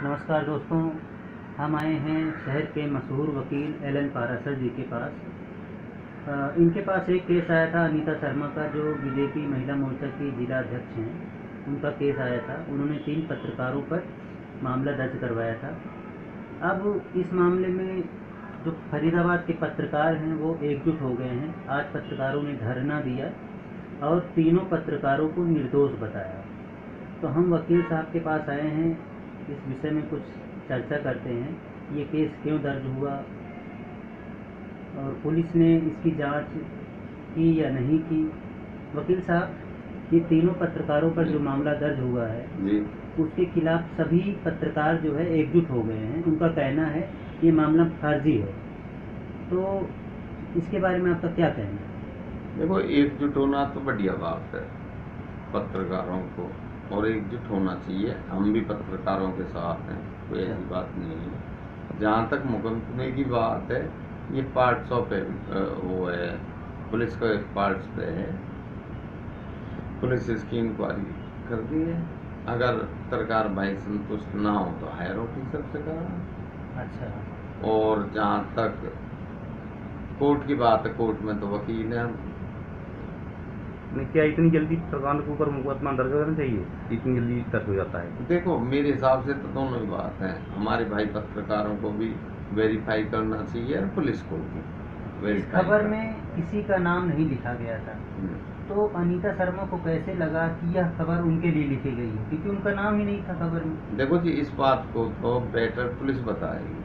नमस्कार दोस्तों, हम आए हैं शहर के मशहूर वकील एलन पारासर जी के पास। इनके पास एक केस आया था अनीता शर्मा का, जो बीजेपी महिला मोर्चा की जिला अध्यक्ष हैं। उनका केस आया था, उन्होंने 3 पत्रकारों पर मामला दर्ज करवाया था। अब इस मामले में जो फरीदाबाद के पत्रकार हैं वो एकजुट हो गए हैं। आज पत्रकारों ने धरना दिया और तीनों पत्रकारों को निर्दोष बताया। तो हम वकील साहब के पास आए हैं, इस विषय में कुछ चर्चा करते हैं। ये केस क्यों दर्ज हुआ और पुलिस ने इसकी जांच की या नहीं की। वकील साहब, ये तीनों पत्रकारों पर जो मामला दर्ज हुआ है जी, उसके खिलाफ सभी पत्रकार जो है एकजुट हो गए हैं। उनका कहना है ये मामला फर्जी है, तो इसके बारे में आपका क्या कहना है? देखो, एकजुट होना तो बढ़िया बात है पत्रकारों को, और एकजुट होना चाहिए। हम भी पत्रकारों के साथ हैं, कोई ऐसी बात नहीं है। जहाँ तक मुकदमे की बात है, ये पार्ट्स ऑफ वो है, पुलिस का एक पार्ट्स पे है। पुलिस इसकी इंक्वायरी कर दी है। अगर पत्रकार भाई संतुष्ट ना हो तो हायर ऑफिसर से करा। अच्छा, और जहाँ तक कोर्ट की बात है, कोर्ट में तो वकील है। क्या इतनी जल्दी पत्रकार के ऊपर मुकदमा दर्ज करना चाहिए? इतनी जल्दी दर्ज हो जाता है? देखो, मेरे हिसाब से तो दोनों ही बात है। हमारे भाई पत्रकारों को भी वेरीफाई करना चाहिए और पुलिस को भी इस वेरीफाई खबर में किसी का नाम नहीं लिखा गया था, तो अनीता शर्मा को कैसे लगा कि यह खबर उनके लिए लिखी गई है, क्योंकि उनका नाम ही नहीं था खबर में। देखो जी, इस बात को तो बेटर पुलिस बताएगी।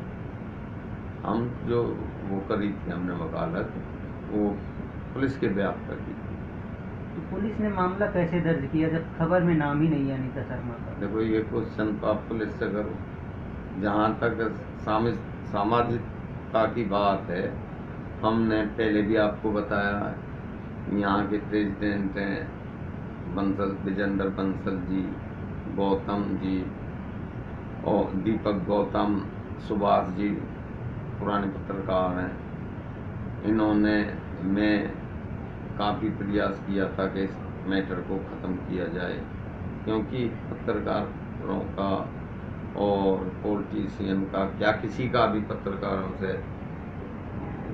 हम जो वो करी थी, हमने वकालत, वो पुलिस के बयान पर की। तो पुलिस ने मामला कैसे दर्ज किया जब खबर में नाम ही नहीं है अनीता शर्मा का? देखो, ये क्वेश्चन तो आप पुलिस से करो। जहाँ तक सामाजिकता की बात है, हमने पहले भी आपको बताया है, यहाँ के प्रेसिडेंट हैं विजेंद्र बंसल जी, गौतम जी और दीपक गौतम, सुभाष जी पुराने पत्रकार हैं। इन्होंने मैं काफ़ी प्रयास किया था कि इस मैटर को ख़त्म किया जाए, क्योंकि पत्रकारों का और पॉलिटिशियन का, क्या किसी का भी पत्रकारों से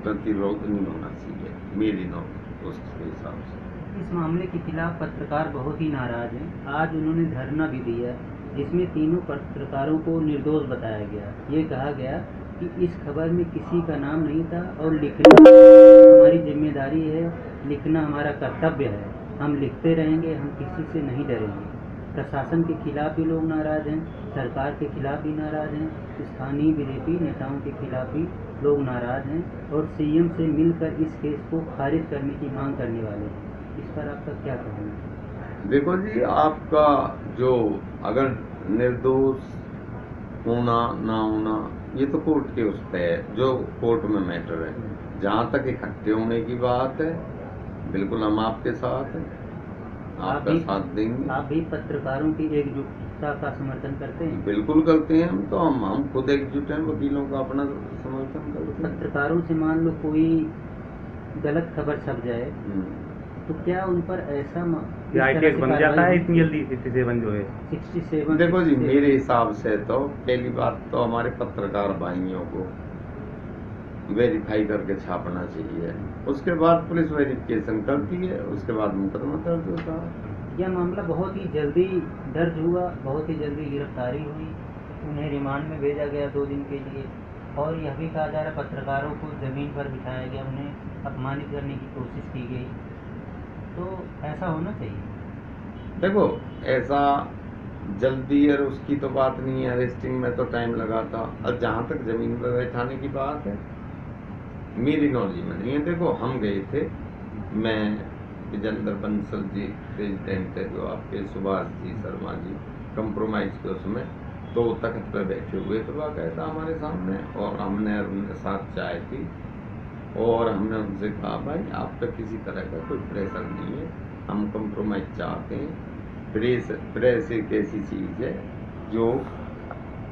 प्रतिरोध नहीं होना चाहिए, मेरी नॉलेज उसके हिसाब से। इस मामले के खिलाफ पत्रकार बहुत ही नाराज हैं। आज उन्होंने धरना भी दिया, जिसमें तीनों पत्रकारों को निर्दोष बताया गया। ये कहा गया कि इस खबर में किसी का नाम नहीं था और लिखना हमारी जिम्मेदारी है, लिखना हमारा कर्तव्य है। हम लिखते रहेंगे, हम किसी से नहीं डरेंगे। प्रशासन के खिलाफ भी लोग नाराज हैं, सरकार के खिलाफ भी नाराज हैं, स्थानीय बीजेपी नेताओं के खिलाफ भी लोग नाराज हैं और सीएम से मिलकर इस केस को खारिज करने की मांग करने वाले हैं। इस पर आपका क्या कहना है? देखो जी, आपका जो अगर निर्दोष होना ना होना, ये तो कोर्ट के उस पे है, जो कोर्ट में मैटर है। जहाँ तक इकट्ठे होने की बात है, बिल्कुल हम आपके साथ हैं, आपका साथ देंगे। आप भी पत्रकारों की एकजुटता का समर्थन करते हैं? बिल्कुल करते हैं। हम तो हम खुद एकजुट हैं, वकीलों का अपना समर्थन करते हैं। पत्रकारों से मान लो कोई गलत खबर छप जाए, तो क्या उन पर ऐसा क्या ITX बन जाता है इतनी जल्दी? 67 जो है 67? देखो जी, मेरे हिसाब से तो पहली बात तो हमारे पत्रकार भाइयों को वेरीफाई करके छापना चाहिए। उसके बाद पुलिस वेरिफिकेशन करती है, उसके बाद मुकदमा दर्ज होता है। यह मामला बहुत ही जल्दी दर्ज हुआ, बहुत ही जल्दी गिरफ्तारी हुई, उन्हें रिमांड में भेजा गया 2 दिन के लिए, और यह भी कहा जा रहा है पत्रकारों को ज़मीन पर बिठाया गया, उन्हें अपमानित करने की कोशिश की गई। तो ऐसा होना चाहिए। देखो, ऐसा जल्दी और उसकी तो बात नहीं है, अरेस्टिंग में तो टाइम लगा था। और जहाँ तक जमीन पर बैठाने की बात है, मेरी नॉलेज में नहीं है। देखो, हम गए थे, मैं, विजेंद्र बंसल जी प्रेसिडेंट थे, जो आपके सुभाष जी शर्मा जी, कंप्रोमाइज के उसमें 2 तख्त पर बैठे हुए थे बाकायदा हमारे सामने, और हमने उनके साथ चाय पी और हमने उनसे कहा, भाई आप पर किसी तरह का कोई प्रेशर नहीं है, हम कंप्रोमाइज चाहते हैं। प्रेस एक ऐसी चीज़ है जो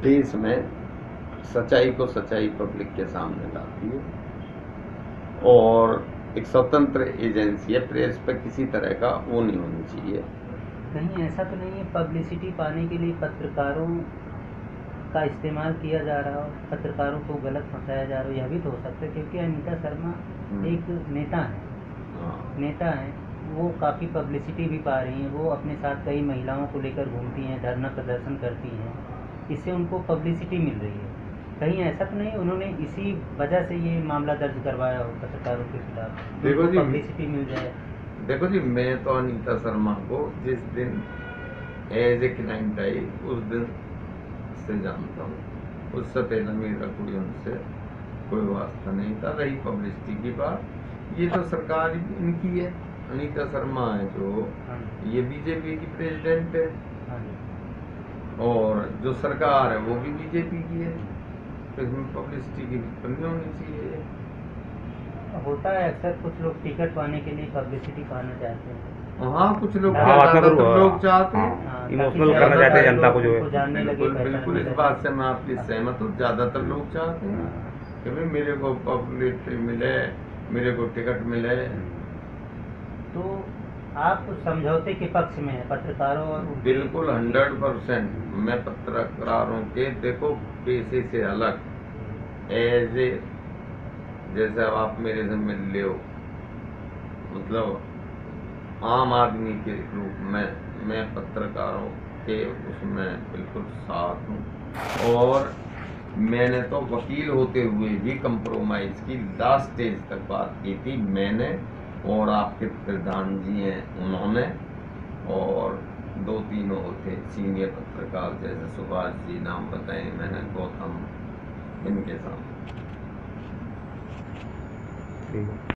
देश में सच्चाई को सच्चाई पब्लिक के सामने लाती है, और एक स्वतंत्र एजेंसी है। प्रेस पर किसी तरह का वो नहीं होनी चाहिए। कहीं ऐसा तो नहीं है पब्लिसिटी पाने के लिए पत्रकारों का इस्तेमाल किया जा रहा हो, पत्रकारों को गलत फंसाया जा रहा हो, यह भी तो हो सकता है, क्योंकि अनीता शर्मा एक नेता है, वो काफ़ी पब्लिसिटी भी पा रही हैं, वो अपने साथ कई महिलाओं को लेकर घूमती हैं, धरना प्रदर्शन करती हैं, इससे उनको पब्लिसिटी मिल रही है। कहीं ऐसा तो नहीं उन्होंने इसी वजह से ये मामला दर्ज करवाया हो पत्रकारों के खिलाफ, देखो जी, पब्लिसिटी मिल जाए? देखो जी, मैं तो अनीता शर्मा को जिस दिन एज ए क्लाइंट आई उस दिन से जानता हूँ, उससे पहले मेरा कोई उनसे कोई वास्ता नहीं था। रही पब्लिसिटी की बात, ये तो सरकार इनकी है, अनीता शर्मा है जो ये बीजेपी की प्रेसिडेंट है, और जो सरकार है वो भी बीजेपी की है, तो इसमें पब्लिसिटी की नहीं होनी चाहिए। होता है अक्सर, कुछ लोग टिकट पाने के लिए पब्लिसिटी पाना चाहते हैं। हाँ, कुछ लोग हाँ, ज्यादातर लोग चाहते हैं, इमोशनल करना चाहते हैं जनता को, जो है जानने लगे। बिल्कुल इस बात से मैं आपकी सहमत हूँ। ज्यादातर लोग चाहते हैं कि भाई मेरे को पब्लिसिटी मिले, मेरे को टिकट मिले। तो आप समझौते के पक्ष में हैं पत्रकारों और बिल्कुल 100%। मैं पत्रकारों के देखो पेशे से अलग, एज ए जैसे आप मेरे से मिल ले हो, मतलब आम आदमी के रूप में मैं पत्रकारों के उसमें बिल्कुल साथ हूँ। और मैंने तो वकील होते हुए भी कंप्रोमाइज की लास्ट स्टेज तक बात की थी मैंने, और आपके प्रधान जी हैं उन्होंने, और 2-3 होते सीनियर पत्रकार जैसे सुभाष जी, नाम बताए मैंने, गौतम, इनके सामने।